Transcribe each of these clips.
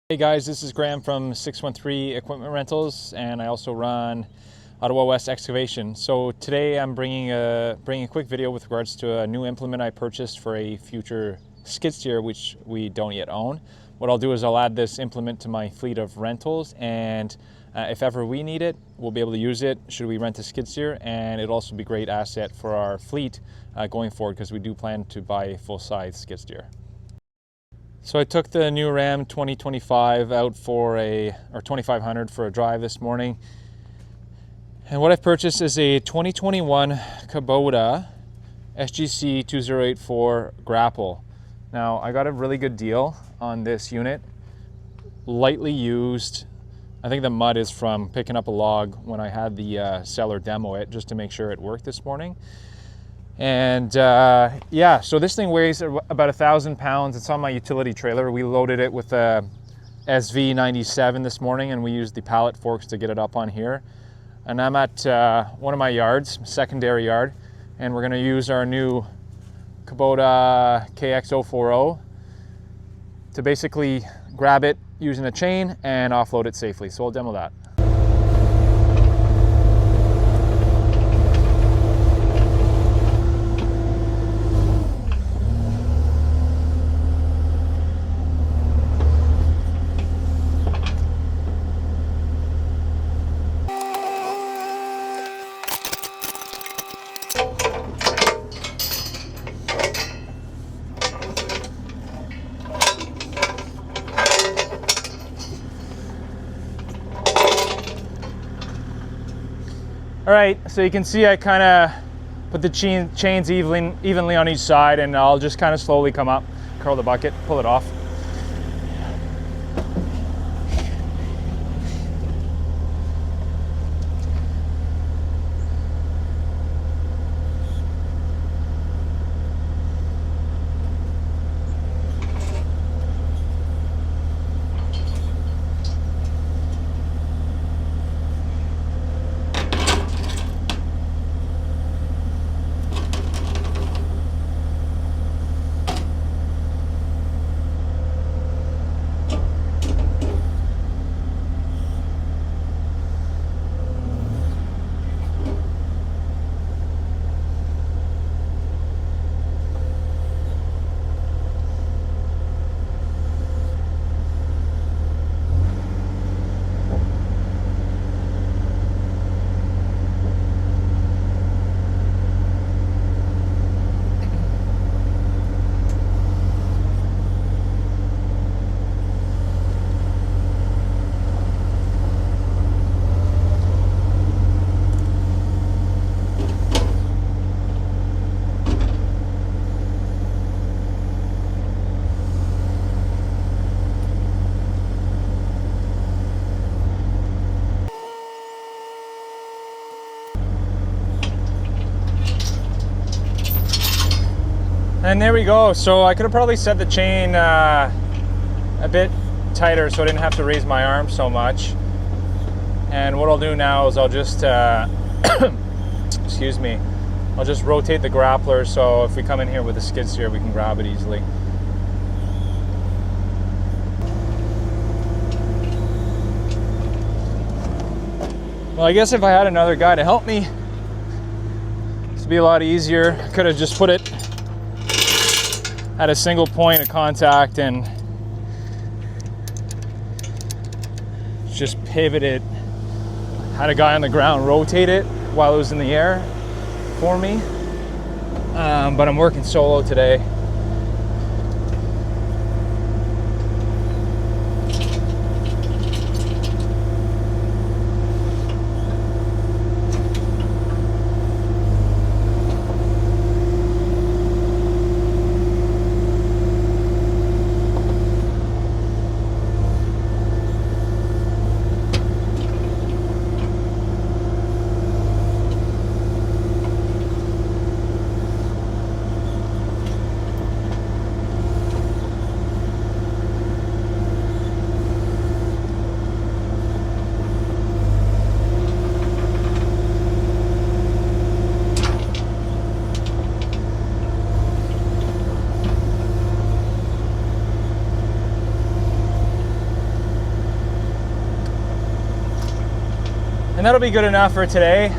Hey guys, this is Graham from 613 Equipment Rentals, and I also run Ottawa West Excavation. So today I'm bringing a quick video with regards to a new implement I purchased for a future skid steer, which we don't yet own. What I'll do is I'll add this implement to my fleet of rentals, and if ever we need it, we'll be able to use it should we rent a skid steer, and it'll also be a great asset for our fleet going forward, because we do plan to buy a full-size skid steer. So I took the new Ram 2025 out for or 2500 for a drive this morning. And what I've purchased is a 2021 Kubota SGC2084 Grapple. Now, I got a really good deal on this unit. Lightly used. I think the mud is from picking up a log when I had the seller demo it, just to make sure it worked this morning. And yeah, so this thing weighs about 1,000 pounds. It's on my utility trailer. We loaded it with a SV97 this morning, and we used the pallet forks to get it up on here. And I'm at one of my yards, secondary yard, and we're gonna use our new Kubota KX040 to basically grab it using a chain and offload it safely. So I'll demo that. All right, so you can see I kind of put the chains evenly on each side, and I'll just kind of slowly come up, curl the bucket, pull it off. And there we go. So I could have probably set the chain a bit tighter so I didn't have to raise my arm so much. And what I'll do now is I'll just, excuse me, I'll just rotate the grappler, so if we come in here with a skid steer, we can grab it easily. Well, I guess if I had another guy to help me, this would be a lot easier. I could have just put it at a single point of contact and just pivot it. Had a guy on the ground rotate it while it was in the air for me, but I'm working solo today. that'll be good enough for today.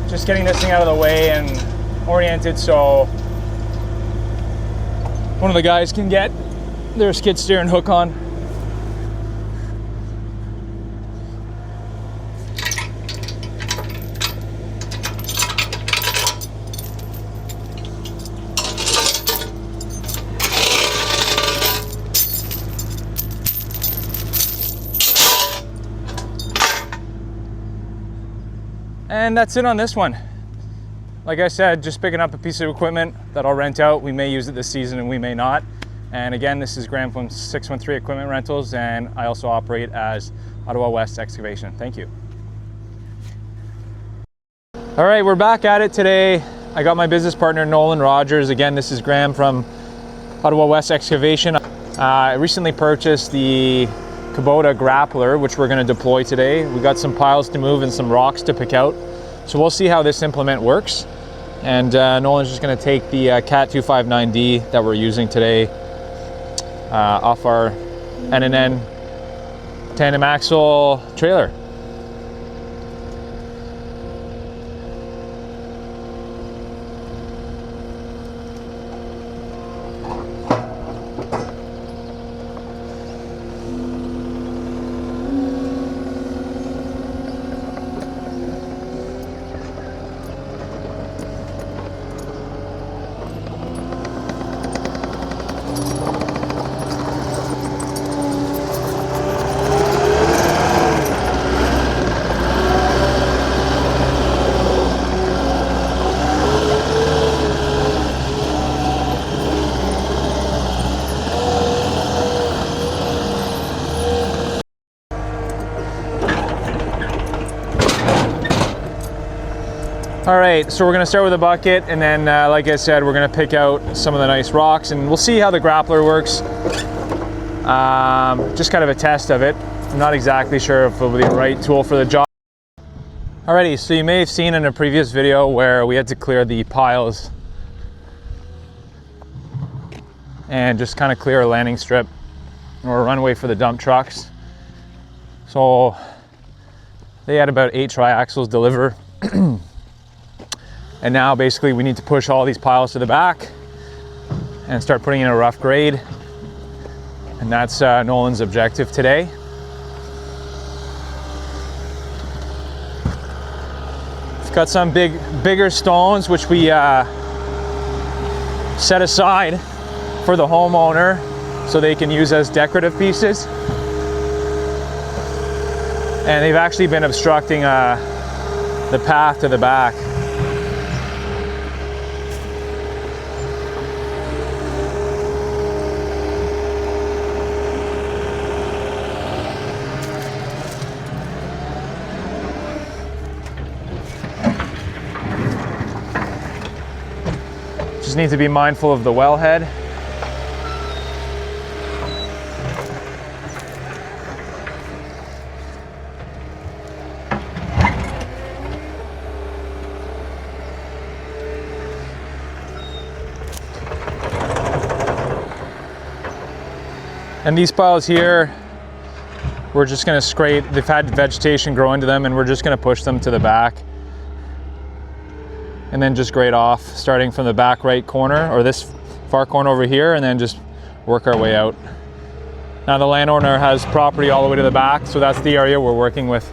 Just getting this thing out of the way and oriented so one of the guys can get their skid steer and hook on. And that's it on this one. Like I said, just picking up a piece of equipment that I'll rent out. We may use it this season and we may not. And again, this is Graham from 613 Equipment Rentals, and I also operate as Ottawa West Excavation. Thank you. All right, we're back at it today. I got my business partner, Nolan Rogers. Again, this is Graham from Ottawa West Excavation. I recently purchased the Kubota Grappler, which we're going to deploy today. We got some piles to move and some rocks to pick out. So we'll see how this implement works. And Nolan's just going to take the Cat 259D that we're using today off our N&N tandem axle trailer. All right, so we're gonna start with a bucket, and then like I said, we're gonna pick out some of the nice rocks, and we'll see how the grappler works. Just kind of a test of it. I'm not exactly sure if it'll be the right tool for the job. Alrighty, so you may have seen in a previous video where we had to clear the piles and just kind of clear a landing strip or a runway for the dump trucks. So they had about 8 triaxles deliver. And now basically we need to push all these piles to the back and start putting in a rough grade. And that's Nolan's objective today. We've got some bigger stones which we set aside for the homeowner so they can use as decorative pieces. And they've actually been obstructing the path to the back. Just need to be mindful of the wellhead. And these piles here, we're just gonna scrape. They've had vegetation grow into them, and we're just gonna push them to the back. And then just grade off, starting from the back right corner, or this far corner over here, and then just work our way out. Now the landowner has property all the way to the back, so that's the area we're working with.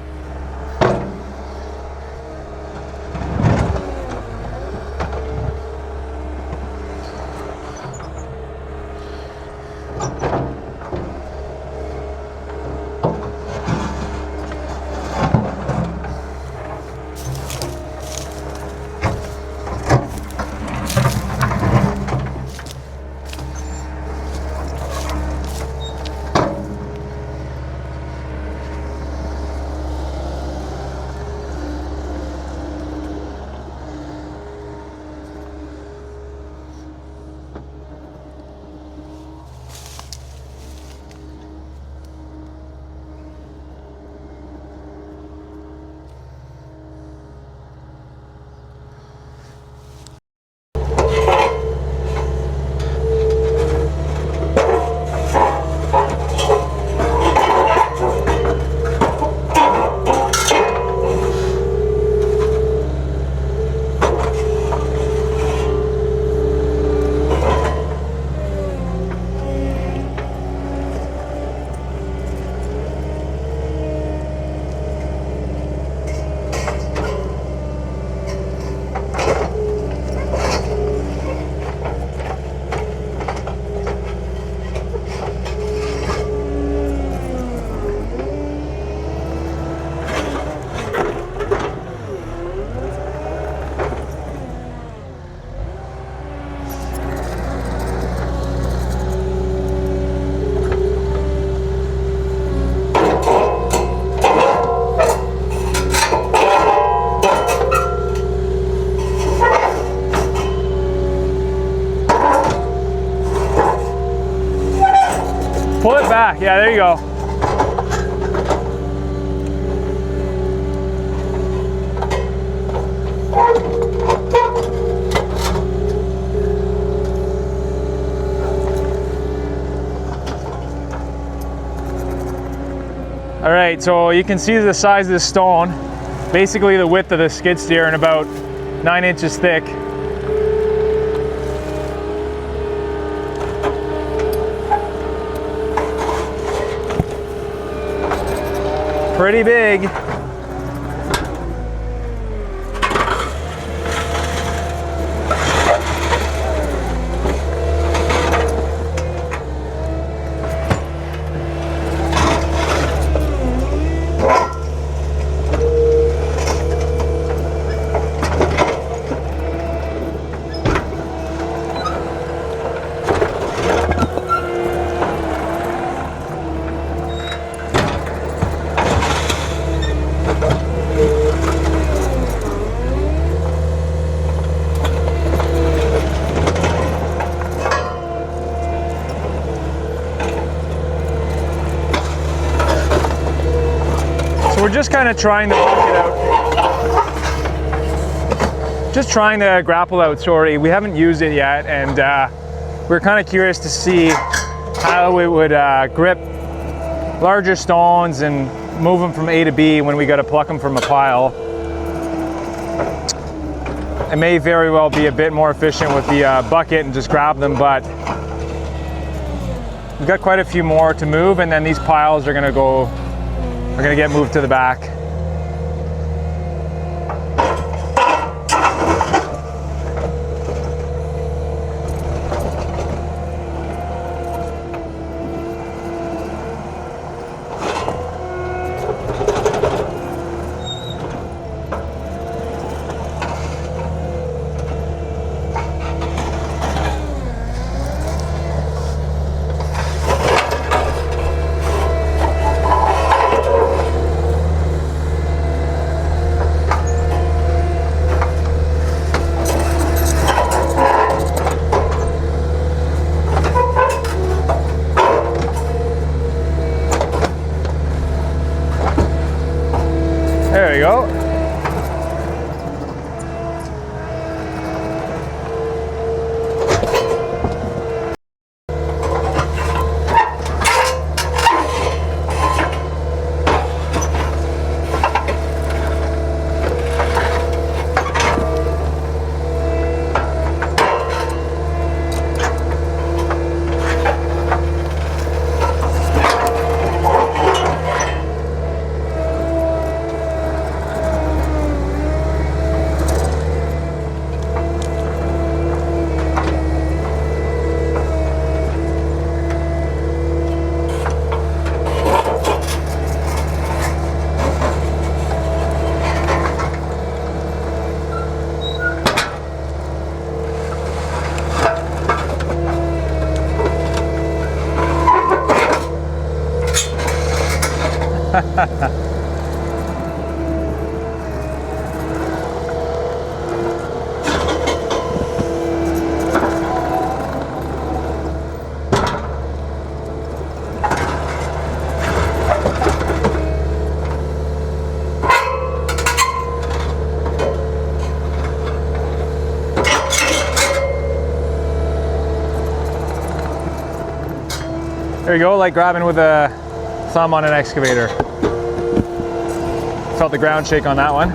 Pull it back. Yeah, there you go. All right, so you can see the size of the stone, basically the width of the skid steer, and about 9 inches thick. Pretty big. We're just kind of trying to work it out. Just trying to grapple out, sorry. We haven't used it yet, and we're kind of curious to see how it would grip larger stones and move them from A to B when we got to pluck them from a pile. It may very well be a bit more efficient with the bucket and just grab them, but we've got quite a few more to move, and then these piles are going to get moved to the back. There we go. There you go, like grabbing with a thumb on an excavator. Felt the ground shake on that one.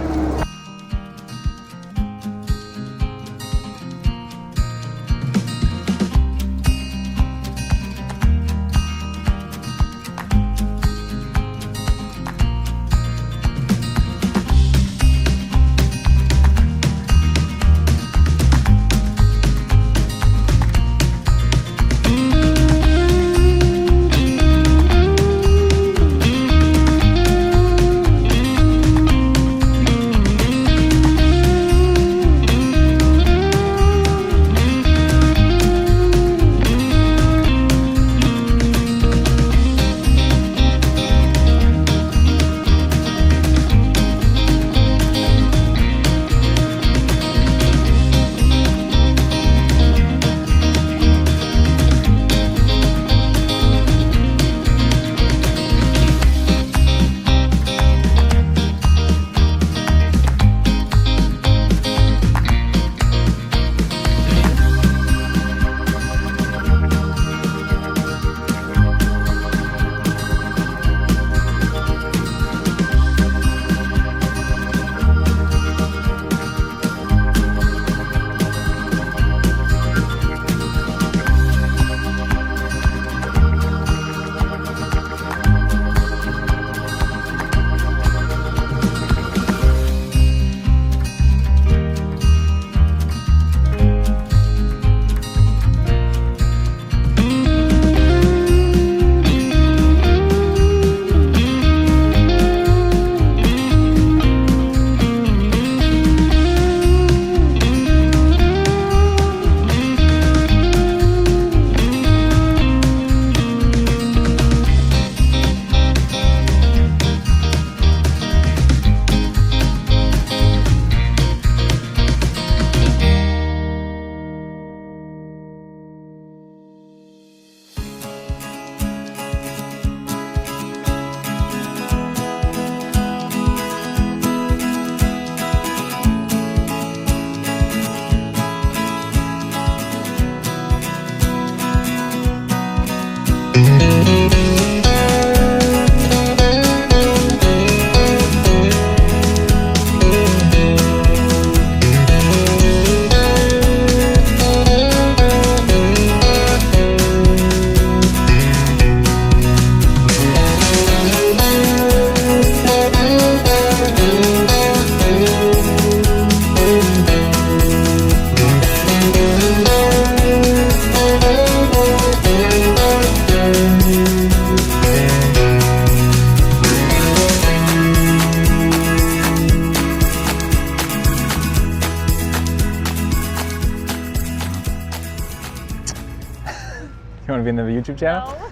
in the YouTube channel? No.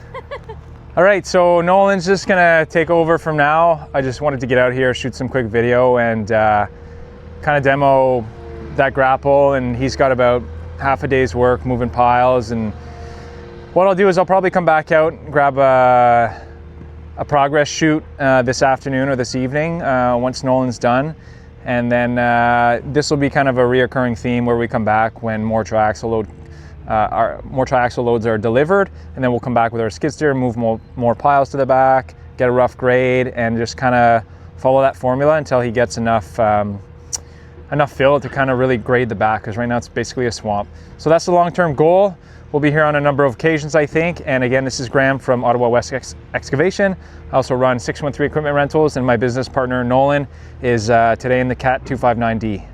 All right, so Nolan's just gonna take over from now. I just wanted to get out here, shoot some quick video, and kind of demo that grapple. And he's got about half a day's work moving piles. And what I'll do is I'll probably come back out and grab a progress shoot this afternoon or this evening once Nolan's done. And then this will be kind of a reoccurring theme where we come back when more triaxle loads are delivered, and then we'll come back with our skid steer, move more piles to the back, get a rough grade, and just kind of follow that formula until he gets enough fill to kind of really grade the back, because right now it's basically a swamp. So that's the long-term goal. We'll be here on a number of occasions, I think. And again, this is Graham from Ottawa West Excavation. I also run 613 Equipment Rentals, and my business partner Nolan is today in the Cat 259D.